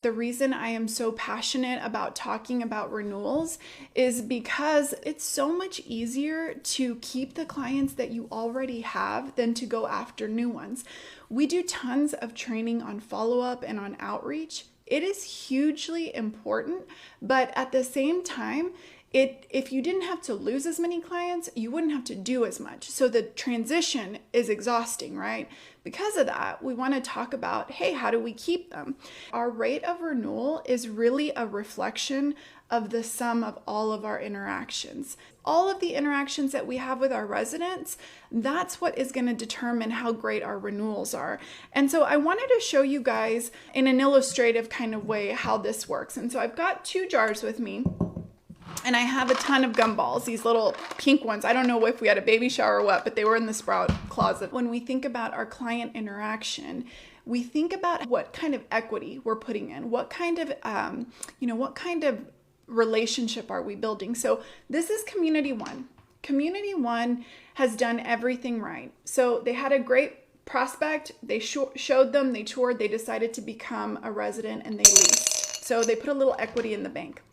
The reason I am so passionate about talking about renewals is because it's so much easier to keep the clients that you already have than to go after new ones. We do tons of training on follow-up and on outreach. It is hugely important, but at the same time, if you didn't have to lose as many clients, you wouldn't have to do as much. So the transition is exhausting, right? Because of that, we want to talk about, hey, how do we keep them? Our rate of renewal is really a reflection of the sum of all of our interactions. All of the interactions that we have with our residents, that's what is going to determine how great our renewals are. And so I wanted to show you guys in an illustrative kind of way how this works. And so I've got 2 jars with me. And I have a ton of gumballs, these little pink ones. I don't know if we had a baby shower or what, but they were in the sprout closet. When we think about our client interaction, we think about what kind of equity we're putting in, what kind of, what kind of relationship are we building? So this is community 1. Community 1 has done everything right. So they had a great prospect. They showed them, they toured, they decided to become a resident, and they leased. So they put a little equity in the bank.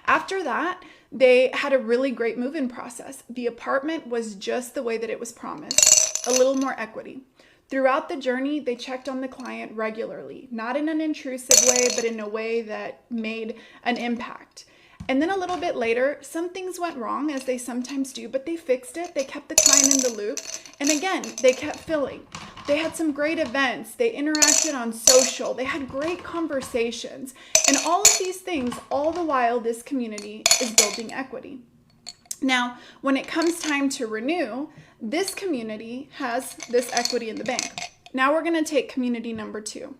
After that, they had a really great move-in process. The apartment was just the way that it was promised, a little more equity. Throughout the journey, they checked on the client regularly, not in an intrusive way, but in a way that made an impact. And then a little bit later, some things went wrong, as they sometimes do, but they fixed it. They kept the client in the loop. And again, they kept filling. They had some great events. They interacted on social. They had great conversations. And all of these things, all the while, this community is building equity. Now, when it comes time to renew, this community has this equity in the bank. Now we're going to take community number 2.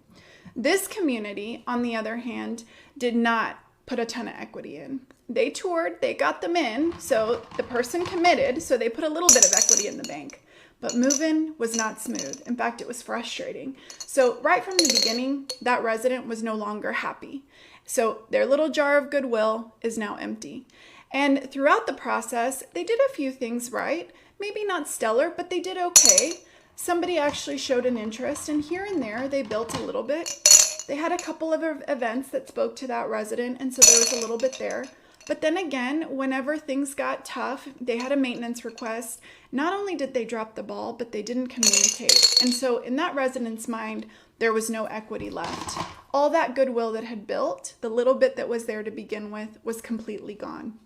This community, on the other hand, did not put a ton of equity in. They toured, they got them in, so the person committed, so they put a little bit of equity in the bank. But move-in was not smooth. In fact, it was frustrating. So right from the beginning, that resident was no longer happy. So their little jar of goodwill is now empty. And throughout the process, they did a few things right. Maybe not stellar, but they did okay. Somebody actually showed an interest, and here and there, they built a little bit. They had a couple of events that spoke to that resident, and so there was a little bit there. But then again, whenever things got tough, they had a maintenance request. Not only did they drop the ball, but they didn't communicate. And so in that resident's mind, there was no equity left. All that goodwill that had built, the little bit that was there to begin with, was completely gone.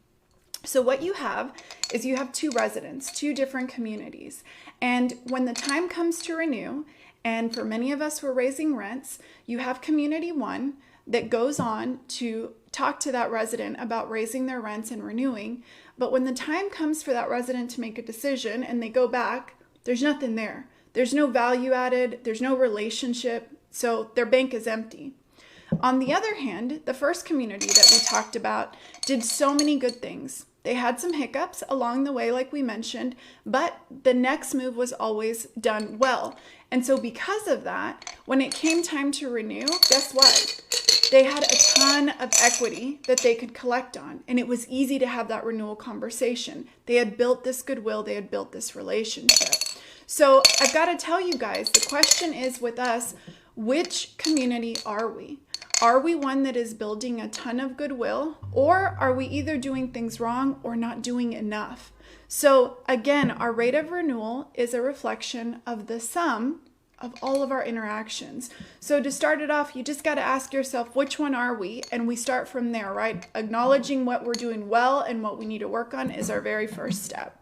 So what you have is you have 2 residents, 2 different communities. And when the time comes to renew, and for many of us who are raising rents, you have community 1 that goes on to talk to that resident about raising their rents and renewing. But when the time comes for that resident to make a decision and they go back, there's nothing there. There's no value added. There's no relationship. So their bank is empty. On the other hand, the first community that we talked about did so many good things. They had some hiccups along the way, like we mentioned, but the next move was always done well. And so because of that, when it came time to renew, guess what? They had a ton of equity that they could collect on, and it was easy to have that renewal conversation. They had built this goodwill, they had built this relationship. So I've got to tell you guys, the question is with us, which community are we? Are we one that is building a ton of goodwill, or are we either doing things wrong or not doing enough? So again, our rate of renewal is a reflection of the sum of all of our interactions. So to start it off, you just got to ask yourself, which one are we? And we start from there, right? Acknowledging what we're doing well and what we need to work on is our very first step.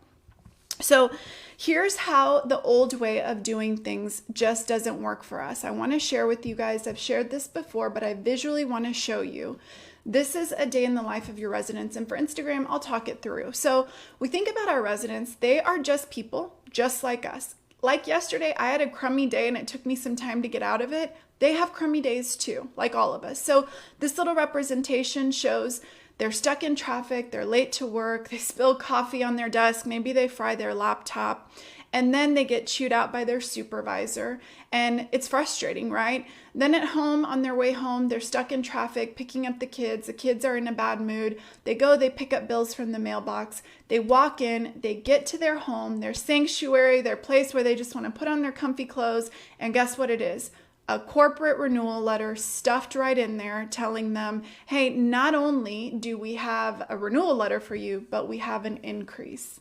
So here's how the old way of doing things just doesn't work for us. I want to share with you guys, I've shared this before, but I visually want to show you. This is a day in the life of your residents, and for Instagram, I'll talk it through. So we think about our residents, they are just people, just like us. Like yesterday, I had a crummy day and it took me some time to get out of it. They have crummy days too, like all of us. So this little representation shows they're stuck in traffic, they're late to work, they spill coffee on their desk, maybe they fry their laptop, and then they get chewed out by their supervisor, and it's frustrating, right? Then at home, on their way home, they're stuck in traffic, picking up the kids are in a bad mood, they pick up bills from the mailbox, they walk in, they get to their home, their sanctuary, their place where they just want to put on their comfy clothes, and guess what it is? a corporate renewal letter stuffed right in there telling them, hey, not only do we have a renewal letter for you, but we have an increase.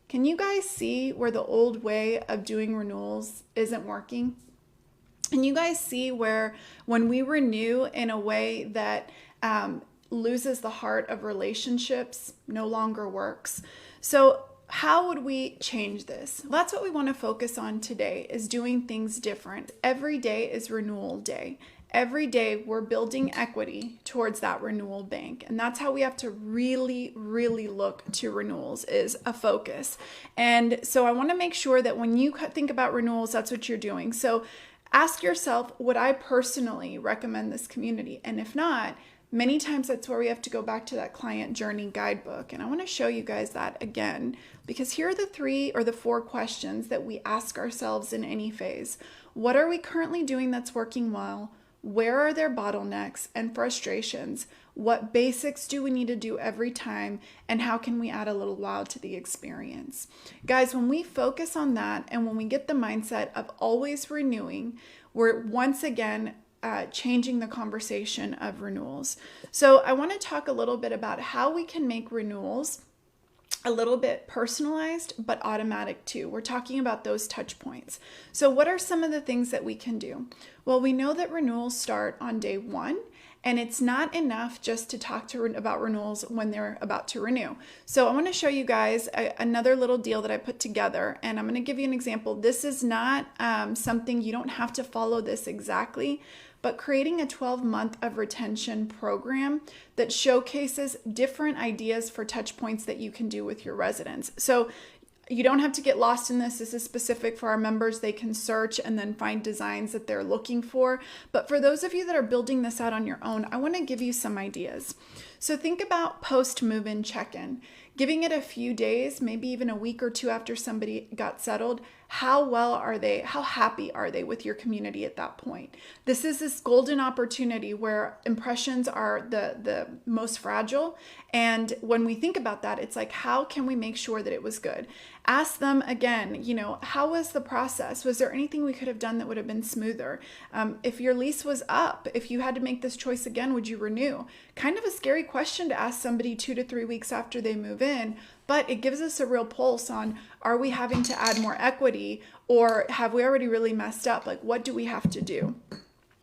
Can you guys see where the old way of doing renewals isn't working? And you guys see where when we renew in a way that loses the heart of relationships, no longer works. So how would we change this? That's what we want to focus on today, is doing things different. Every day is renewal day. Every day we're building equity towards that renewal bank. And that's how we have to really, really look to renewals, is a focus. And so I want to make sure that when you think about renewals, that's what you're doing. So ask yourself, would I personally recommend this community? And if not, many times that's where we have to go back to that client journey guidebook. And I want to show you guys that again, because here are the 3 or the 4 questions that we ask ourselves in any phase. What are we currently doing that's working well? Where are there bottlenecks and frustrations? What basics do we need to do every time? And how can we add a little wow to the experience? Guys, when we focus on that and when we get the mindset of always renewing, we're once again changing the conversation of renewals. So I want to talk a little bit about how we can make renewals a little bit personalized, but automatic too. We're talking about those touch points. So what are some of the things that we can do? Well, we know that renewals start on day 1, and it's not enough just to talk about renewals when they're about to renew. So I want to show you guys another little deal that I put together, and I'm going to give you an example. This is not something, you don't have to follow this exactly, but creating a 12-month of retention program that showcases different ideas for touch points that you can do with your residents. So you don't have to get lost in this. This is specific for our members. They can search and then find designs that they're looking for. But for those of you that are building this out on your own, I want to give you some ideas. So think about post-move-in check-in. Giving it a few days, maybe even a week or 2 after somebody got settled. How well are they? How happy are they with your community at that point? This is this golden opportunity where impressions are the most fragile. And when we think about that, it's like, how can we make sure that it was good? Ask them again, how was the process? Was there anything we could have done that would have been smoother? If your lease was up, if you had to make this choice again, would you renew? Kind of a scary question to ask somebody 2 to 3 weeks after they move in, but it gives us a real pulse on, are we having to add more equity, or have we already really messed up? Like, what do we have to do?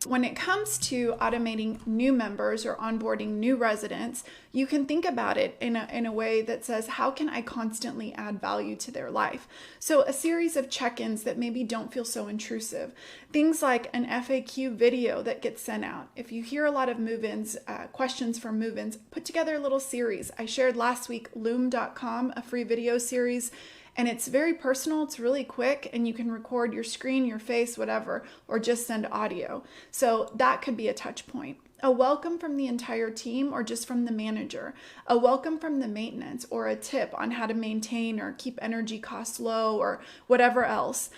When it comes to automating new members or onboarding new residents, you can think about it in a way that says, how can I constantly add value to their life? So a series of check-ins that maybe don't feel so intrusive. Things like an FAQ video that gets sent out. If you hear a lot of move-ins, questions from move-ins, put together a little series. I shared last week loom.com, a free video series. And it's very personal, it's really quick, and you can record your screen, your face, whatever, or just send audio. So that could be a touch point. A welcome from the entire team or just from the manager. A welcome from the maintenance, or a tip on how to maintain or keep energy costs low, or whatever else.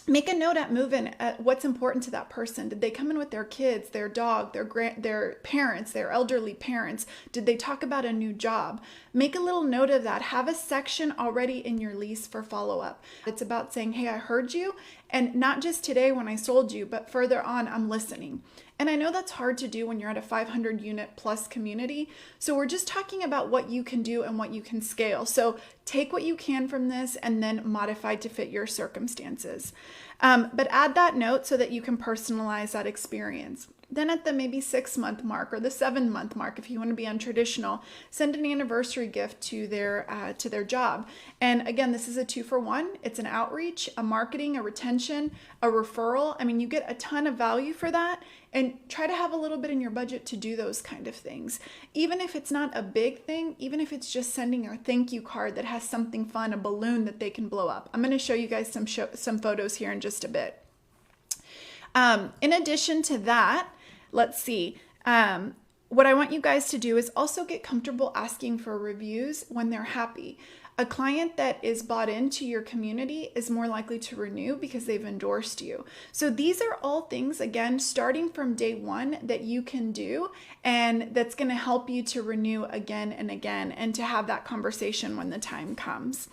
Make a note at move-in at what's important to that person. Did they come in with their kids, their dog, their parents, their elderly parents? Did they talk about a new job? Make a little note of that. Have a section already in your lease for follow-up. It's about saying, hey, I heard you, and not just today when I sold you, but further on, I'm listening. And I know that's hard to do when you're at a 500 unit plus community. So we're just talking about what you can do and what you can scale. So take what you can from this and then modify to fit your circumstances. But add that note so that you can personalize that experience. Then at the maybe 6-month mark or the 7-month mark, if you want to be untraditional, send an anniversary gift to their job. And again, this is a 2-for-1. It's an outreach, a marketing, a retention, a referral. I mean, you get a ton of value for that, and try to have a little bit in your budget to do those kind of things. Even if it's not a big thing, even if it's just sending a thank you card that has something fun, a balloon that they can blow up. I'm going to show you guys some photos here in just a bit. In addition to that, let's see. What I want you guys to do is also get comfortable asking for reviews when they're happy. A client that is bought into your community is more likely to renew because they've endorsed you. So these are all things, again, starting from day 1 that you can do, and that's going to help you to renew again and again and to have that conversation when the time comes.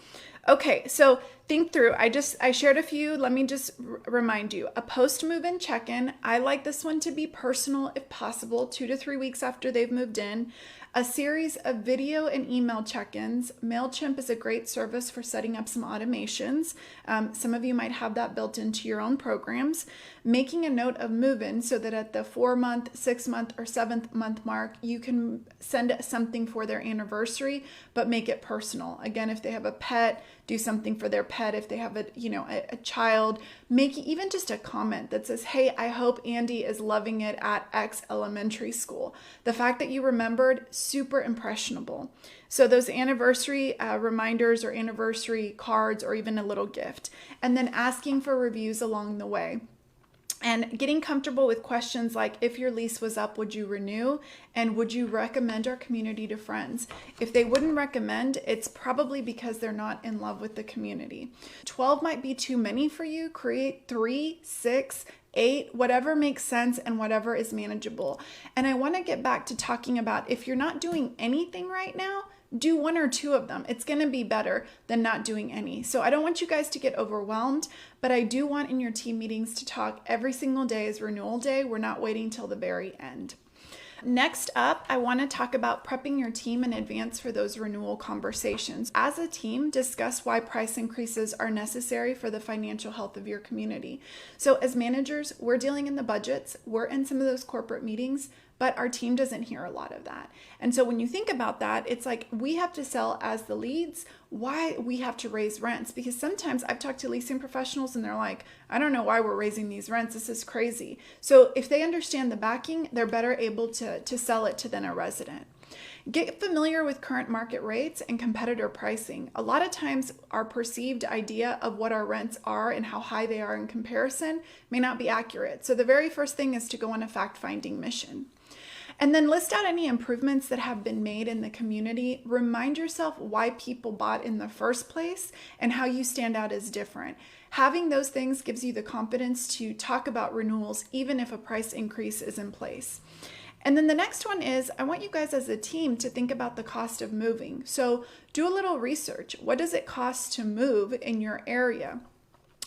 Okay, so think through. I shared a few. Let me just remind you. A post-move-in check-in. I like this one to be personal if possible, 2 to 3 weeks after they've moved in. A series of video and email check-ins. MailChimp is a great service for setting up some automations. Some of you might have that built into your own programs. Making a note of move-in so that at the 4-month, 6-month, or 7th-month mark, you can send something for their anniversary, but make it personal. Again, if they have a pet, do something for their pet. If they have a child, make even just a comment that says, hey, I hope Andy is loving it at X elementary school. The fact that you remembered, super impressionable. So those anniversary reminders or anniversary cards or even a little gift. And then asking for reviews along the way. And getting comfortable with questions like, if your lease was up, would you renew? And would you recommend our community to friends? If they wouldn't recommend, it's probably because they're not in love with the community. 12 might be too many for you. Create 3, 6, 8, whatever makes sense and whatever is manageable. And I want to get back to talking about if you're not doing anything right now, do 1 or 2 of them. It's going to be better than not doing any. So I don't want you guys to get overwhelmed, but I do want in your team meetings to talk every single day is renewal day. We're not waiting till the very end. Next up, I want to talk about prepping your team in advance for those renewal conversations. As a team, discuss why price increases are necessary for the financial health of your community. So as managers, we're dealing in the budgets, we're in some of those corporate meetings, but our team doesn't hear a lot of that. And so when you think about that, it's like we have to sell as the leads why we have to raise rents, because sometimes I've talked to leasing professionals and they're like, I don't know why we're raising these rents. This is crazy. So if they understand the backing, they're better able to sell it to then a resident. Get familiar with current market rates and competitor pricing. A lot of times our perceived idea of what our rents are and how high they are in comparison may not be accurate. So the very first thing is to go on a fact-finding mission. And then list out any improvements that have been made in the community. Remind yourself why people bought in the first place and how you stand out as different. Having those things gives you the confidence to talk about renewals even if a price increase is in place. And then the next one is, I want you guys as a team to think about the cost of moving. So do a little research. What does it cost to move in your area?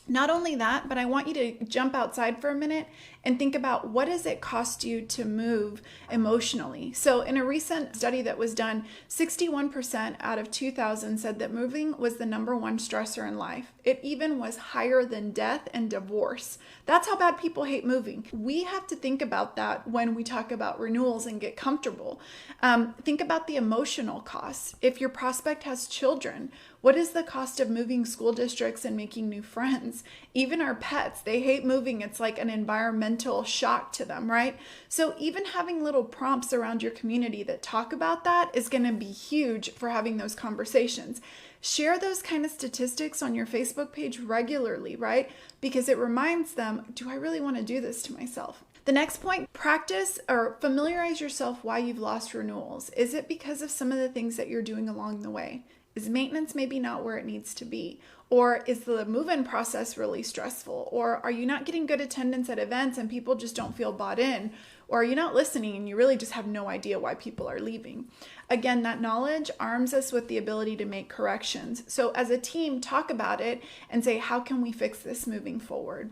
Not only that, but I want you to jump outside for a minute and think about what does it cost you to move emotionally. So in a recent study that was done, 61% out of 2,000 said that moving was the number one stressor in life. It even was higher than death and divorce. That's how bad people hate moving. We have to think about that when we talk about renewals and get comfortable. Think about the emotional costs. If your prospect has children, what is the cost of moving school districts and making new friends? Even our pets, they hate moving. It's like an environmental shock to them, right? So even having little prompts around your community that talk about that is going to be huge for having those conversations. Share those kind of statistics on your Facebook page regularly, right? Because it reminds them, do I really want to do this to myself? The next point, practice or familiarize yourself why you've lost renewals. Is it because of some of the things that you're doing along the way? Is maintenance maybe not where it needs to be? Or is the move-in process really stressful? Or are you not getting good attendance at events and people just don't feel bought in? Or are you not listening and you really just have no idea why people are leaving? Again, that knowledge arms us with the ability to make corrections. So as a team, talk about it and say, how can we fix this moving forward?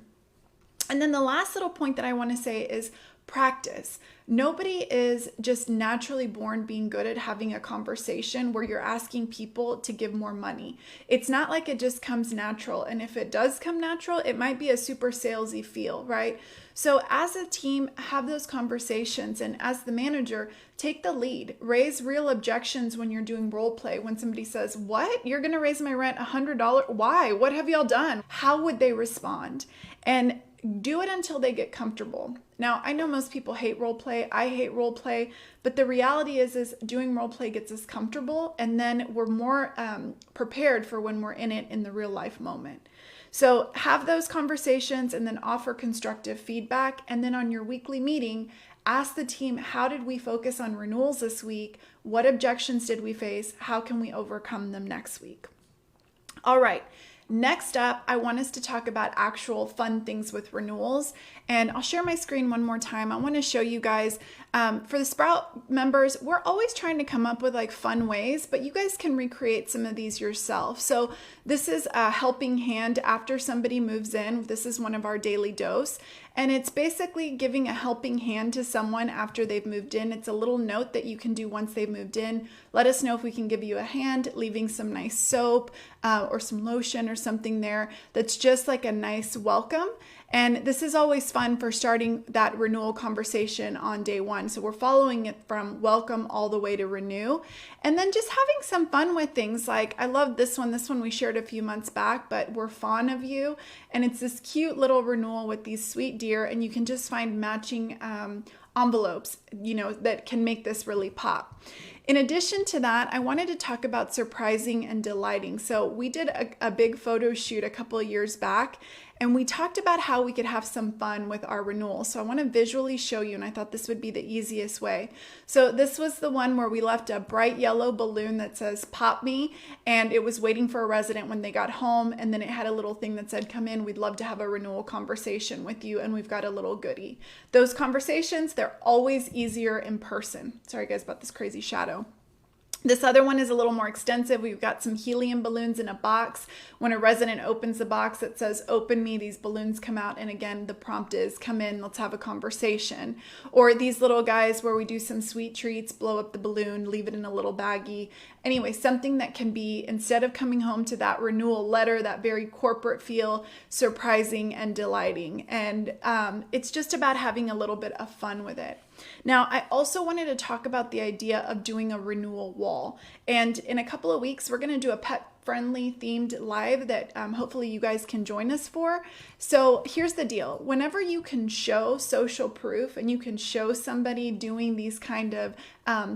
And then the last little point that I want to say is practice. Nobody is just naturally born being good at having a conversation where you're asking people to give more money. It's not like it just comes natural. And if it does come natural, it might be a super salesy feel, right? So as a team, have those conversations. And as the manager, take the lead. Raise real objections when you're doing role play. When somebody says, what? You're going to raise my rent $100? Why? What have y'all done? How would they respond? And do it until they get comfortable. Now, I know most people hate role play. I hate role play, but the reality is doing role play gets us comfortable, and then we're more prepared for when we're in it in the real life moment. So have those conversations and then offer constructive feedback. And then on your weekly meeting, ask the team, how did we focus on renewals this week? What objections did we face? How can we overcome them next week? All right. Next up, I want us to talk about actual fun things with renewals. And I'll share my screen one more time. I want to show you guys, for the Sprout members, we're always trying to come up with like fun ways, but you guys can recreate some of these yourself. So this is a helping hand after somebody moves in. This is one of our daily dose. And it's basically giving a helping hand to someone after they've moved in. It's a little note that you can do once they've moved in. Let us know if we can give you a hand, leaving some nice soap or some lotion or something there that's just like a nice welcome. And this is always fun for starting that renewal conversation on day one. So we're following it from welcome all the way to renew. And then just having some fun with things like, I love this one. This one we shared a few months back, but we're fond of you. And it's this cute little renewal with these sweet deer. And you can just find matching envelopes, that can make this really pop. In addition to that, I wanted to talk about surprising and delighting. So we did a big photo shoot a couple of years back, and we talked about how we could have some fun with our renewal. So I want to visually show you, and I thought this would be the easiest way. So this was the one where we left a bright yellow balloon that says "Pop Me," and it was waiting for a resident when they got home, and then it had a little thing that said, "Come in, we'd love to have a renewal conversation with you," and we've got a little goodie. Those conversations, they're always easier in person. Sorry guys about this crazy shadow. This other one is a little more extensive. We've got some helium balloons in a box. When a resident opens the box, it says, "Open me," these balloons come out. And again, the prompt is, "Come in, let's have a conversation." Or these little guys where we do some sweet treats, blow up the balloon, leave it in a little baggie. Anyway, something that can be, instead of coming home to that renewal letter, that very corporate feel, surprising and delighting. And it's just about having a little bit of fun with it. Now, I also wanted to talk about the idea of doing a renewal wall. And in a couple of weeks, we're going to do a pet-friendly themed live that hopefully you guys can join us for. So here's the deal. Whenever you can show social proof and you can show somebody doing these kind of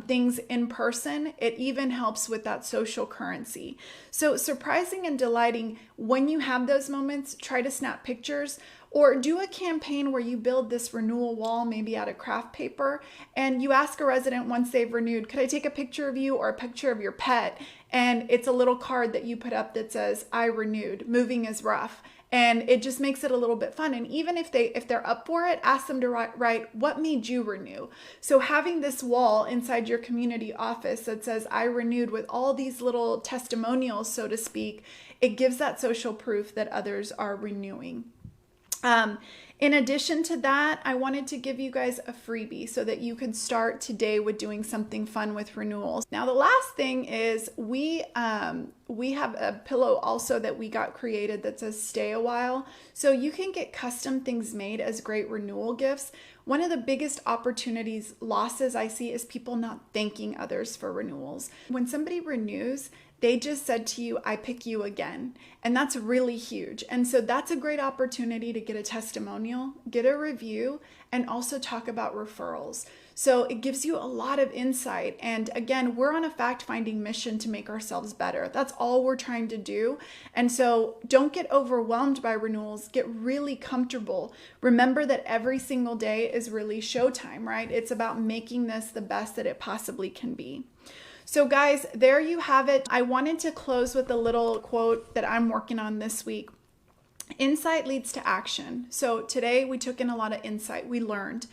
things in person, it even helps with that social currency. So surprising and delighting, when you have those moments, try to snap pictures. Or do a campaign where you build this renewal wall, maybe out of craft paper, and you ask a resident once they've renewed, "Could I take a picture of you or a picture of your pet?" And it's a little card that you put up that says, "I renewed, moving is rough." And it just makes it a little bit fun. And even if they're up for it, ask them to write, "What made you renew?" So having this wall inside your community office that says, "I renewed," with all these little testimonials, so to speak, it gives that social proof that others are renewing. In addition to that, I wanted to give you guys a freebie so that you could start today with doing something fun with renewals. Now, the last thing is we have a pillow also that we got created that says "Stay a While." So you can get custom things made as great renewal gifts. One of the biggest losses I see is people not thanking others for renewals. When somebody renews, they just said to you, "I pick you again." And that's really huge. And so that's a great opportunity to get a testimonial, get a review, and also talk about referrals. So it gives you a lot of insight. And again, we're on a fact-finding mission to make ourselves better. That's all we're trying to do. And so don't get overwhelmed by renewals. Get really comfortable. Remember that every single day is really showtime, right? It's about making this the best that it possibly can be. So guys, there you have it. I wanted to close with a little quote that I'm working on this week. Insight leads to action. So today we took in a lot of insight. We learned.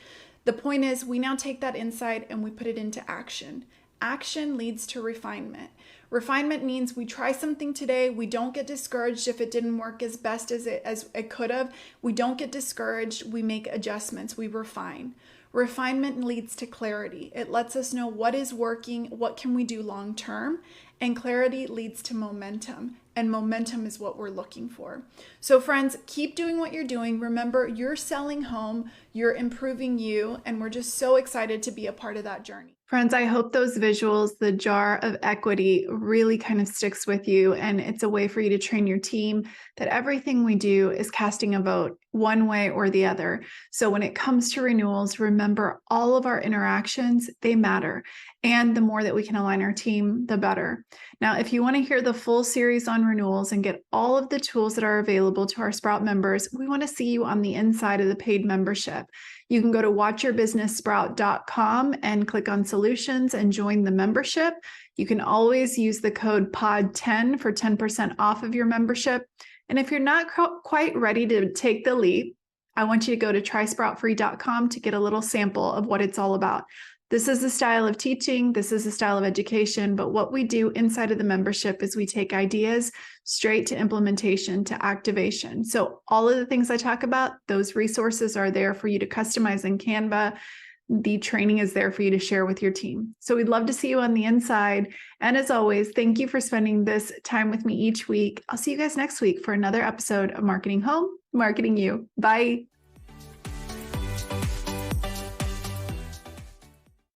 The point is we now take that insight and we put it into action. Action leads to refinement. Refinement means we try something today. We don't get discouraged if it didn't work as best as it could have. We don't get discouraged. We make adjustments. We refine. Refinement leads to clarity. It lets us know what is working, what can we do long term, and clarity leads to momentum, and momentum is what we're looking for. So friends, keep doing what you're doing. Remember, you're selling home, you're improving you, and we're just so excited to be a part of that journey. Friends, I hope those visuals, the jar of equity, really kind of sticks with you, and it's a way for you to train your team that everything we do is casting a vote one way or the other. So when it comes to renewals, remember all of our interactions, they matter. And the more that we can align our team, the better. Now, if you want to hear the full series on renewals and get all of the tools that are available to our Sprout members, we want to see you on the inside of the paid membership. You can go to watchyourbusinesssprout.com and click on solutions and join the membership. You can always use the code POD10 for 10% off of your membership. And if you're not quite ready to take the leap, I want you to go to trysproutfree.com to get a little sample of what it's all about. This is the style of teaching, this is the style of education, but what we do inside of the membership is we take ideas straight to implementation, to activation. So all of the things I talk about, those resources are there for you to customize in Canva. The training is there for you to share with your team. So we'd love to see you on the inside. And as always, thank you for spending this time with me each week. I'll see you guys next week for another episode of Marketing Home, Marketing You. Bye.